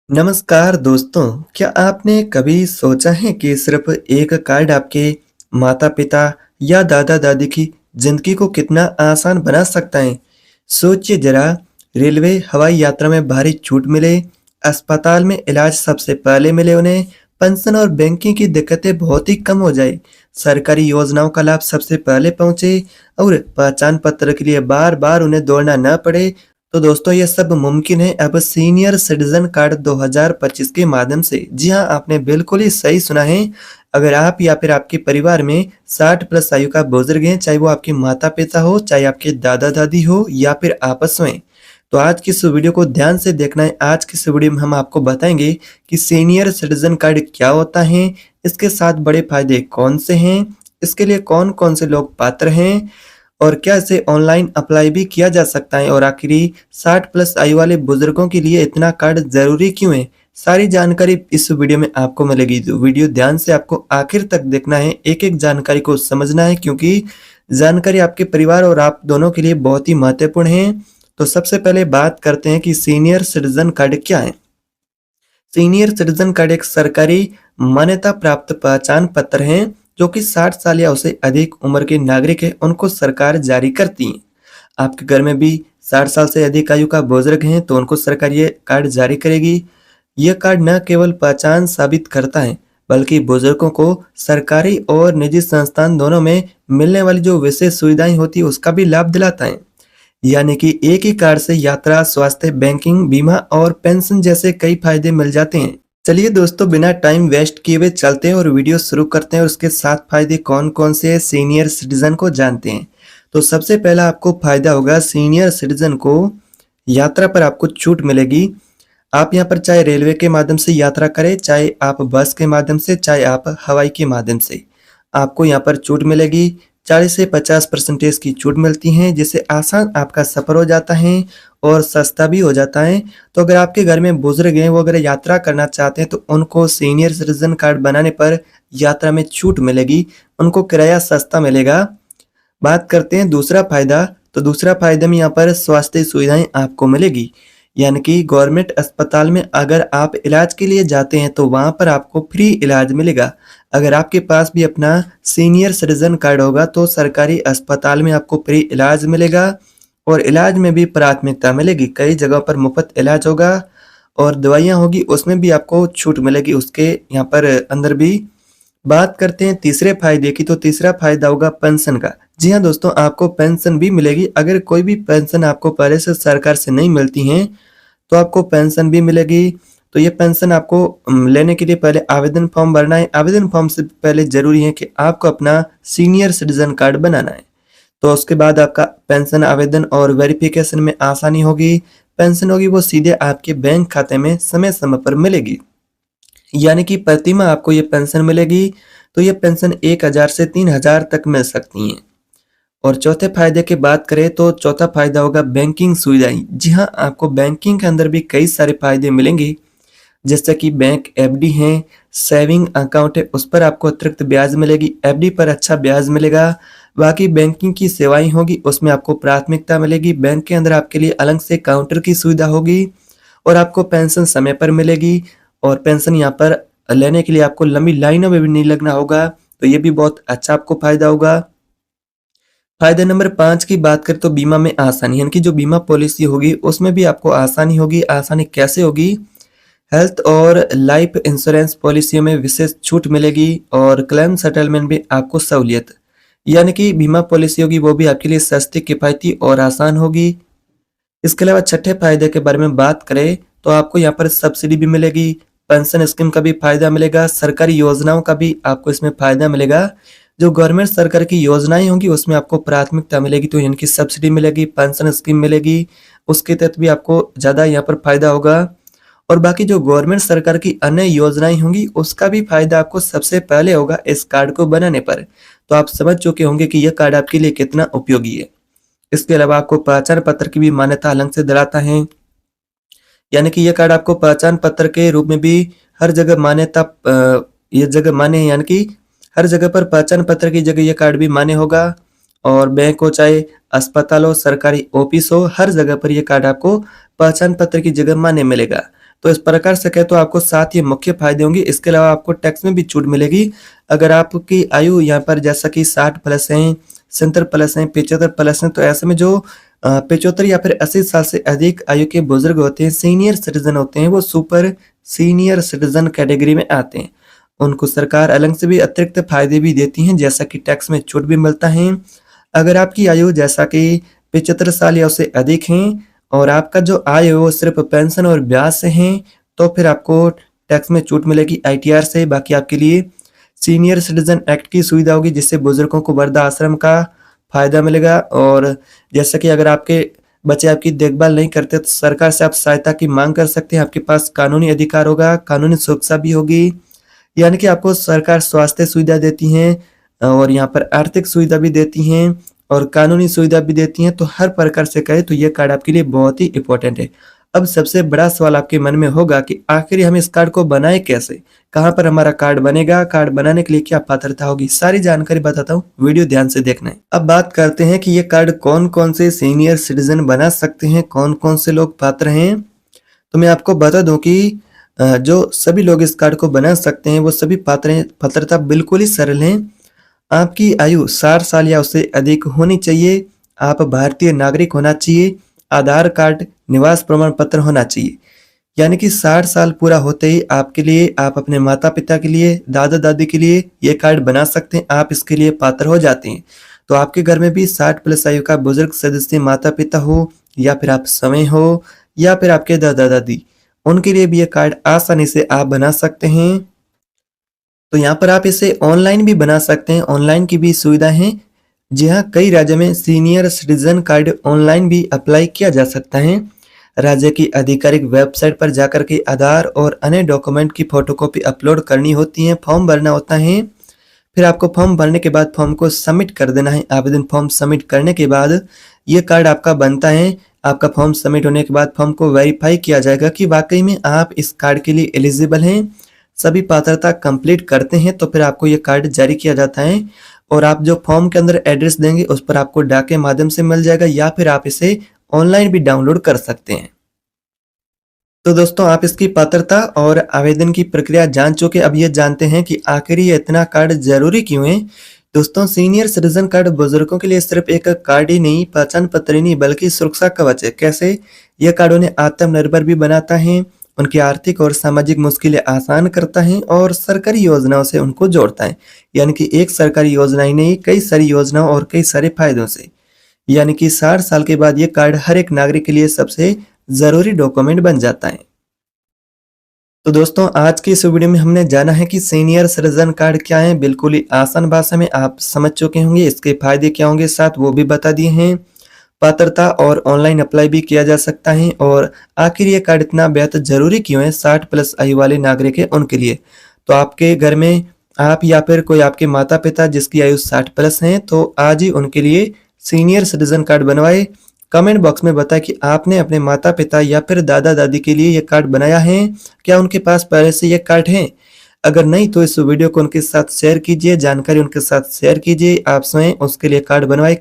नमस्कार दोस्तों, क्या आपने कभी सोचा है कि सिर्फ एक कार्ड आपके माता-पिता या दादा-दादी की ज़िंदगी को कितना आसान बना सकता है? सोचिए ज़रा, रेलवे, हवाई यात्रा में भारी छूट मिले, अस्पताल में इलाज सबसे पहले मिले उन्हें, पेंशन और बैंकिंग की दिक्कतें बहुत ही कम हो जाए, सरकारी योजनाओं का लाभ सबसे पहले पहुँचे और पहचान पत्र के लिए बार-बार उन्हें दौड़ना न पड़े। तो दोस्तों ये सब मुमकिन है अब सीनियर सिटीजन कार्ड 2025 के माध्यम से। जी हाँ, आपने बिल्कुल ही सही सुना है। अगर आप या फिर आपके परिवार में 60 प्लस आयु का बुजुर्ग हैं, चाहे वो आपके माता-पिता हो, चाहे आपके दादा-दादी हो या फिर आपस में, तो आज की इस वीडियो को ध्यान से देखना है। आज की इस वीडियो में हम आपको बताएंगे कि सीनियर सिटीजन कार्ड क्या होता है, इसके 7 बड़े फायदे कौन से हैं, इसके लिए कौन-कौन से लोग पात्र हैं और क्या इसे ऑनलाइन अप्लाई भी किया जा सकता है और आखिरी 60 प्लस आयु वाले बुजुर्गों के लिए इतना कार्ड ज़रूरी क्यों है? सारी जानकारी इस वीडियो में आपको मिलेगी, तो वीडियो ध्यान से आपको आखिर तक देखना है, एक-एक जानकारी को समझना है क्योंकि जानकारी आपके परिवार और आप दोनों के लिए बहुत ही महत्वपूर्ण है। तो सबसे पहले बात करते हैं कि सीनियर सिटीजन कार्ड क्या है? सीनियर सिटीजन कार्ड एक सरकारी मान्यता प्राप्त पहचान पत्र है जो कि 60 साल या उससे अधिक उम्र के नागरिक है उनको सरकार जारी करती है। आपके घर में भी 60 साल से अधिक आयु का बुजुर्ग हैं तो उनको सरकार ये कार्ड जारी करेगी। यह कार्ड न केवल पहचान साबित करता है बल्कि बुजुर्गों को सरकारी और निजी संस्थान दोनों में मिलने वाली जो विशेष सुविधाएं होती है उसका भी लाभ दिलाता है। यानी कि एक ही कार्ड से यात्रा, स्वास्थ्य, बैंकिंग, बीमा और पेंशन जैसे कई फायदे मिल जाते हैं। चलिए दोस्तों, बिना टाइम वेस्ट किए हुए चलते हैं और वीडियो शुरू करते हैं और उसके 7 फायदे कौन-कौन से हैं सीनियर सिटीजन को जानते हैं। तो सबसे पहला आपको फायदा होगा, सीनियर सिटीजन को यात्रा पर आपको छूट मिलेगी। आप यहाँ पर चाहे रेलवे के माध्यम से यात्रा करें, चाहे आप बस के माध्यम से, चाहे आप हवाई के माध्यम से, आपको यहाँ पर छूट मिलेगी। 40 से 50% की छूट मिलती है जिससे आसान आपका सफ़र हो जाता है और सस्ता भी हो जाता है। तो अगर आपके घर में बुजुर्ग हैं, वो अगर यात्रा करना चाहते हैं तो उनको सीनियर सिटीजन कार्ड बनाने पर यात्रा में छूट मिलेगी, उनको किराया सस्ता मिलेगा। बात करते हैं दूसरा फायदा, तो दूसरा फायदा में यहाँ पर स्वास्थ्य सुविधाएं आपको मिलेगी। यानी कि गवर्नमेंट अस्पताल में अगर आप इलाज के लिए जाते हैं तो वहाँ पर आपको फ्री इलाज मिलेगा। अगर आपके पास भी अपना सीनियर सिटीजन कार्ड होगा तो सरकारी अस्पताल में आपको फ्री इलाज मिलेगा और इलाज में भी प्राथमिकता मिलेगी। कई जगहों पर मुफ्त इलाज होगा और दवाइयाँ होगी, उसमें भी आपको छूट मिलेगी उसके यहाँ पर अंदर भी। बात करते हैं तीसरे फायदे की, तो तीसरा फायदा होगा पेंशन का। जी हाँ दोस्तों, आपको पेंशन भी मिलेगी। अगर कोई भी पेंशन आपको पहले से सरकार से नहीं मिलती है तो आपको पेंशन भी मिलेगी। तो ये पेंशन आपको लेने के लिए पहले आवेदन फॉर्म भरना है। आवेदन फॉर्म से पहले जरूरी है कि आपको अपना सीनियर सिटीजन कार्ड बनाना है। तो उसके बाद आपका पेंशन आवेदन और वेरिफिकेशन में आसानी होगी। पेंशन होगी वो सीधे आपके बैंक खाते में समय समय पर मिलेगी, यानी कि प्रति माह आपको ये पेंशन मिलेगी। तो ये पेंशन 1000 से 3000 तक मिल सकती है। और चौथे फायदे की बात करें तो चौथा फायदा होगा बैंकिंग सुविधाएं। जी हाँ, आपको बैंकिंग के अंदर भी कई सारे फायदे मिलेंगे, जैसे कि बैंक एफडी है, सेविंग अकाउंट है, उस पर आपको अतिरिक्त ब्याज मिलेगी, एफडी पर अच्छा ब्याज मिलेगा। बाकी बैंकिंग की सेवाएं होगी उसमें आपको प्राथमिकता मिलेगी। बैंक के अंदर आपके लिए अलग से काउंटर की सुविधा होगी और आपको पेंशन समय पर मिलेगी और पेंशन यहाँ पर लेने के लिए आपको लंबी लाइनों में भी नहीं लगना होगा। तो ये भी बहुत अच्छा आपको फायदा होगा। फायदा नंबर 5 की बात करें तो बीमा में आसानी, यानी कि जो बीमा पॉलिसी होगी उसमें भी आपको आसानी होगी। आसानी कैसे होगी? हेल्थ और लाइफ इंश्योरेंस पॉलिसियों में विशेष छूट मिलेगी और क्लेम सेटलमेंट में आपको सहूलियत, यानी कि बीमा पॉलिसी होगी वो भी आपके लिए सस्ती, किफायती और आसान होगी। इसके अलावा छठे फायदे के बारे में बात करें तो आपको यहाँ पर सब्सिडी भी मिलेगी, पेंशन स्कीम का भी फायदा मिलेगा, सरकारी योजनाओं का भी आपको इसमें फायदा मिलेगा। जो गवर्नमेंट सरकार की योजनाएं होंगी उसमें आपको प्राथमिकता मिलेगी, तो इनकी सब्सिडी मिलेगी, पेंशन स्कीम मिलेगी, उसके तहत भी आपको ज़्यादा यहाँ पर फायदा होगा। और बाकी जो गवर्नमेंट सरकार की अन्य योजनाएं होंगी उसका भी फायदा आपको सबसे पहले होगा इस कार्ड को बनाने पर। तो आप समझ चुके होंगे कि यह कार्ड आपके लिए कितना उपयोगी है। इसके अलावा आपको पहचान पत्र की भी मान्यता अलग से दिलाता है, यानी कि यह कार्ड आपको पहचान पत्र के रूप में भी हर जगह मान्यता ये जगह मान्य है, यानी कि हर जगह पर पहचान पत्र की जगह यह कार्ड भी मान्य होगा। और बैंक हो, चाहे अस्पताल हो, सरकारी ऑफिस हो, हर जगह पर यह कार्ड आपको पहचान पत्र की जगह मान्य मिलेगा। तो इस प्रकार से कहें तो आपको 7 ये मुख्य फ़ायदे होंगे। इसके अलावा आपको टैक्स में भी छूट मिलेगी। अगर आपकी आयु यहाँ पर जैसा कि 60 प्लस है, 70 प्लस है, 75 प्लस है, तो ऐसे में जो 75 या फिर 80 साल से अधिक आयु के बुजुर्ग होते हैं, सीनियर सिटीजन होते हैं, वो सुपर सीनियर सिटीजन कैटेगरी में आते हैं। उनको सरकार अलग से भी अतिरिक्त फायदे भी देती हैं, जैसा कि टैक्स में छूट भी मिलता है। अगर आपकी आयु जैसा कि 75 साल या उससे अधिक है और आपका जो आय है वो सिर्फ पेंशन और ब्याज से है, तो फिर आपको टैक्स में छूट मिलेगी आईटीआर से। बाकी आपके लिए सीनियर सिटीजन एक्ट की सुविधा होगी, जिससे बुजुर्गों को वृद्धा आश्रम का फायदा मिलेगा। और जैसा कि अगर आपके बच्चे आपकी देखभाल नहीं करते तो सरकार से आप सहायता की मांग कर सकते हैं। आपके पास कानूनी अधिकार होगा, कानूनी सुरक्षा भी होगी, यानी कि आपको सरकार स्वास्थ्य सुविधा देती है और यहाँ पर आर्थिक सुविधा भी देती हैं और कानूनी सुविधा भी देती हैं। तो हर प्रकार से कहे तो ये कार्ड आपके लिए बहुत ही इंपॉर्टेंट है। अब सबसे बड़ा सवाल आपके मन में होगा कि आखिर हम इस कार्ड को बनाए कैसे, कहाँ पर हमारा कार्ड बनेगा, कार्ड बनाने के लिए क्या पात्रता होगी, सारी जानकारी बताता हूँ, वीडियो ध्यान से देखना है। अब बात करते हैं कि ये कार्ड कौन कौन से सीनियर सिटीजन बना सकते हैं, कौन कौन से लोग पात्र हैं। तो मैं आपको बता दूं कि जो सभी लोग इस कार्ड को बना सकते हैं वो सभी पात्र हैं। पात्रता बिल्कुल ही सरल है। आपकी आयु 60 साल या उससे अधिक होनी चाहिए, आप भारतीय नागरिक होना चाहिए, आधार कार्ड, निवास प्रमाण पत्र होना चाहिए। यानी कि 60 साल पूरा होते ही आपके लिए, आप अपने माता पिता के लिए, दादा दादी के लिए ये कार्ड बना सकते हैं, आप इसके लिए पात्र हो जाते हैं। तो आपके घर में भी 60 प्लस आयु का बुजुर्ग सदस्य माता पिता हो या फिर आप स्वयं हो या फिर आपके दादा दादी, उनके लिए भी ये कार्ड आसानी से आप बना सकते हैं। तो यहाँ पर आप इसे ऑनलाइन भी बना सकते हैं, ऑनलाइन की भी सुविधा है। जी हाँ, कई राज्यों में सीनियर सिटीजन कार्ड ऑनलाइन भी अप्लाई किया जा सकता है। राज्य की आधिकारिक वेबसाइट पर जाकर के आधार और अन्य डॉक्यूमेंट की फोटोकॉपी अपलोड करनी होती है, फॉर्म भरना होता है। फिर आपको फॉर्म भरने के बाद फॉर्म को सबमिट कर देना है। आवेदन फॉर्म सबमिट करने के बाद ये कार्ड आपका बनता है। आपका फॉर्म सबमिट होने के बाद फॉर्म को वेरीफाई किया जाएगा कि वाकई में आप इस कार्ड के लिए एलिजिबल हैं। सभी पात्रता कंप्लीट करते हैं तो फिर आपको ये कार्ड जारी किया जाता है और आप जो फॉर्म के अंदर एड्रेस देंगे उस पर आपको डाक के माध्यम से मिल जाएगा या फिर आप इसे ऑनलाइन भी डाउनलोड कर सकते हैं। तो दोस्तों, आप इसकी पात्रता और आवेदन की प्रक्रिया जान चुके, अब ये जानते हैं कि आखिर ये इतना कार्ड जरूरी क्यों है। दोस्तों, सीनियर सिटीजन कार्ड बुजुर्गों के लिए सिर्फ एक कार्ड ही नहीं, पहचान पत्र ही नहीं, बल्कि सुरक्षा कवच है। कैसे? यह कार्ड उन्हें आत्मनिर्भर भी बनाता है, उनकी आर्थिक और सामाजिक मुश्किलें आसान करता है और सरकारी योजनाओं से उनको जोड़ता है। यानी कि एक सरकारी योजना ही नहीं, कई सारी योजनाओं और कई सारे फायदों से। यानी कि 60 साल के बाद ये कार्ड हर एक नागरिक के लिए सबसे जरूरी डॉक्यूमेंट बन जाता है। तो दोस्तों, आज की इस वीडियो में हमने जाना है कि सीनियर सिटीजन कार्ड क्या है। बिल्कुल ही आसान भाषा में आप समझ चुके होंगे, इसके फायदे क्या होंगे, साथ वो भी बता दिए हैं। पात्रता और ऑनलाइन अप्लाई भी किया जा सकता है और आखिर ये कार्ड इतना बेहद जरूरी क्यों है 60 प्लस आयु वाले नागरिक है उनके लिए। तो आपके घर में आप या फिर कोई आपके माता पिता जिसकी आयु 60 प्लस है, तो आज ही उनके लिए सीनियर सिटीजन कार्ड बनवाए। कमेंट बॉक्स में बताएं कि आपने अपने माता पिता या फिर दादा दादी के लिए ये कार्ड बनाया है, क्या उनके पास पहले से ये कार्ड है। अगर नहीं तो इस वीडियो को उनके साथ शेयर कीजिए, जानकारी उनके साथ शेयर कीजिए, आप स्वयं उसके लिए कार्ड बनवाए।